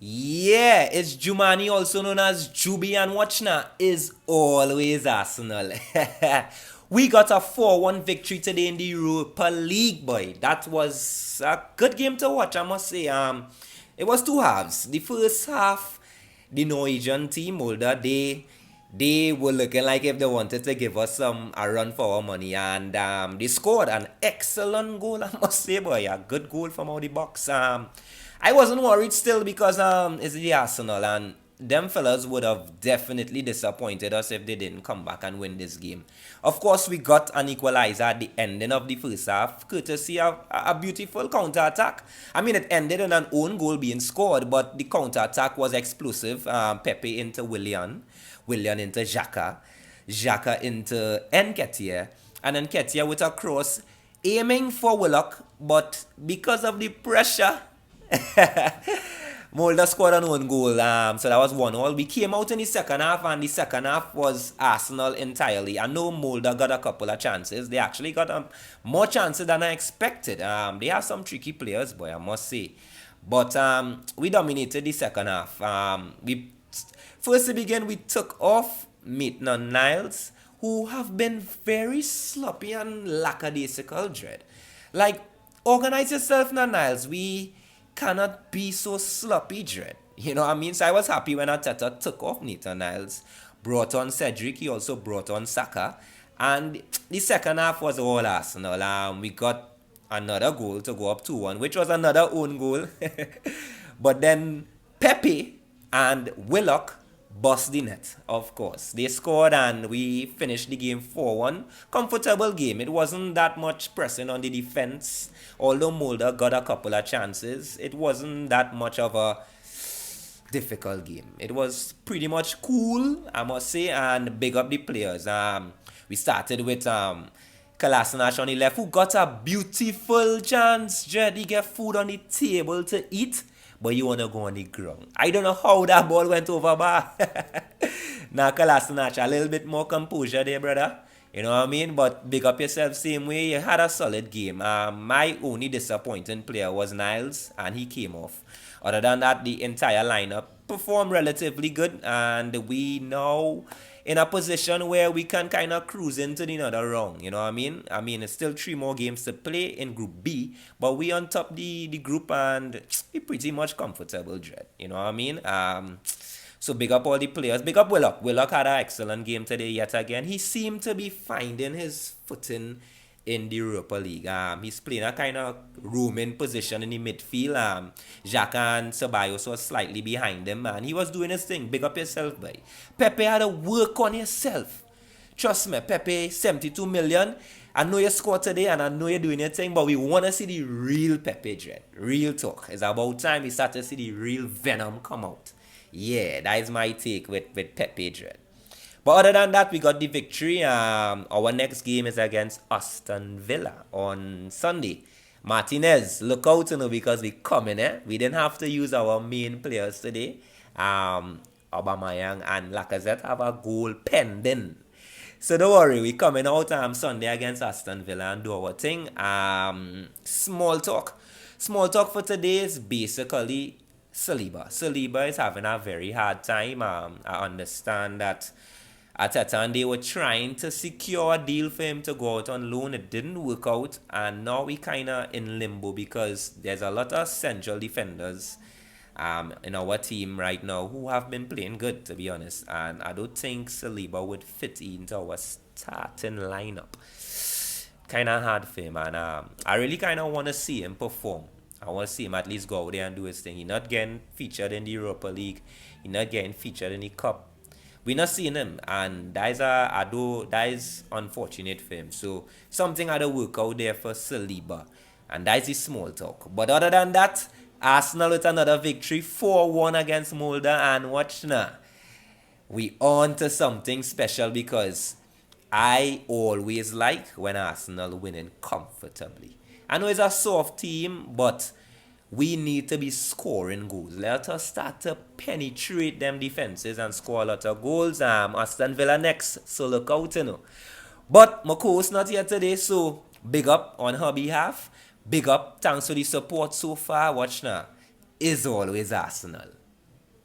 Yeah, it's Jumaane, also known as Juby, and watch now is always Arsenal. We got a 4-1 victory today in the Europa League, boy. That was a good game to watch, I must say. It was two halves. The first half, the Norwegian team, Molde, they were looking like if they wanted to give us a run for our money, and they scored an excellent goal, I must say, boy. A good goal from out the box. I wasn't worried still because it's the Arsenal, and them fellas would have definitely disappointed us if they didn't come back and win this game. Of course, we got an equalizer at the ending of the first half, courtesy of a beautiful counter-attack. I mean, it ended in an own goal being scored, but the counter-attack was explosive. Pepe into Willian into Xhaka into Nketiah, and Nketiah with a cross aiming for Willock, but because of the pressure, Molde scored an own goal, so that was 1-1. We came out in the second half, and the second half was Arsenal entirely. I know Molde got a couple of chances. They actually got more chances than I expected. They have some tricky players, boy, I must say. But we dominated the second half. First to begin, we took off Maitland-Niles, who have been very sloppy and lackadaisical, Dread. Like, organize yourself now, Niles. We cannot be so sloppy, Dread. You know what I mean? So I was happy when Arteta took off Nathan Niles, brought on Cedric, he also brought on Saka, and the second half was all Arsenal. We got another goal to go up 2-1, which was another own goal. But then Pepe and Willock bust the net, of course. They scored and we finished the game 4-1. Comfortable game. It wasn't that much pressing on the defense. Although Molde got a couple of chances, it wasn't that much of a difficult game. It was pretty much cool, I must say, and big up the players. We started with Kolasinac on the left, who got a beautiful chance. He get food on the table to eat, but you want to go on the ground. I don't know how that ball went over bar. Now Kolasinac, a little bit more composure there, brother. You know what I mean? But big up yourself same way. You had a solid game. My only disappointing player was Niles, and he came off. Other than that, the entire lineup performed relatively good, and we now in a position where we can kind of cruise into the another round. You know what I mean? I mean, it's still 3 more games to play in Group B, but we on top the group, and we pretty much comfortable, Dread. You know what I mean? So big up all the players. Big up Willock. Willock had an excellent game today yet again. He seemed to be finding his footing in the Europa League. He's playing a kind of roaming position in the midfield. Xhaka and Ceballos was slightly behind him, and he was doing his thing. Big up yourself, boy. Pepe had to work on yourself. Trust me, Pepe, 72 million. I know you scored today, and I know you're doing your thing, but we want to see the real Pepe, Dread. Real talk. It's about time we start to see the real venom come out. Yeah, that is my take with Pepe, Dread. But other than that, we got the victory. Our next game is against Aston Villa on Sunday. Martinez, look out, because we coming, eh? We didn't have to use our main players today. Aubameyang and Lacazette have a goal pending. So don't worry, we coming out Sunday against Aston Villa and do our thing. Small talk. Small talk for today is basically Saliba. Saliba is having a very hard time. I understand that Arteta and they were trying to secure a deal for him to go out on loan. It didn't work out, and now we kind of in limbo because there's a lot of central defenders in our team right now who have been playing good, to be honest, and I don't think Saliba would fit into our starting lineup. Kind of hard for him, and I really kind of want to see him perform. I want to see him at least go out there and do his thing. He's not getting featured in the Europa League. He's not getting featured in the Cup. We're not seeing him, and that is unfortunate for him. So something had to work out there for Saliba, and that is the small talk. But other than that, Arsenal with another victory, 4-1 against Molde, and watch now, we on to something special because I always like when Arsenal winning comfortably. I know it's a soft team, but we need to be scoring goals. Let us start to penetrate them defenses and score a lot of goals. Aston Villa next, so look out, But my co-host not here today, so big up on her behalf. Big up, thanks for the support so far. Watch now, is always Arsenal.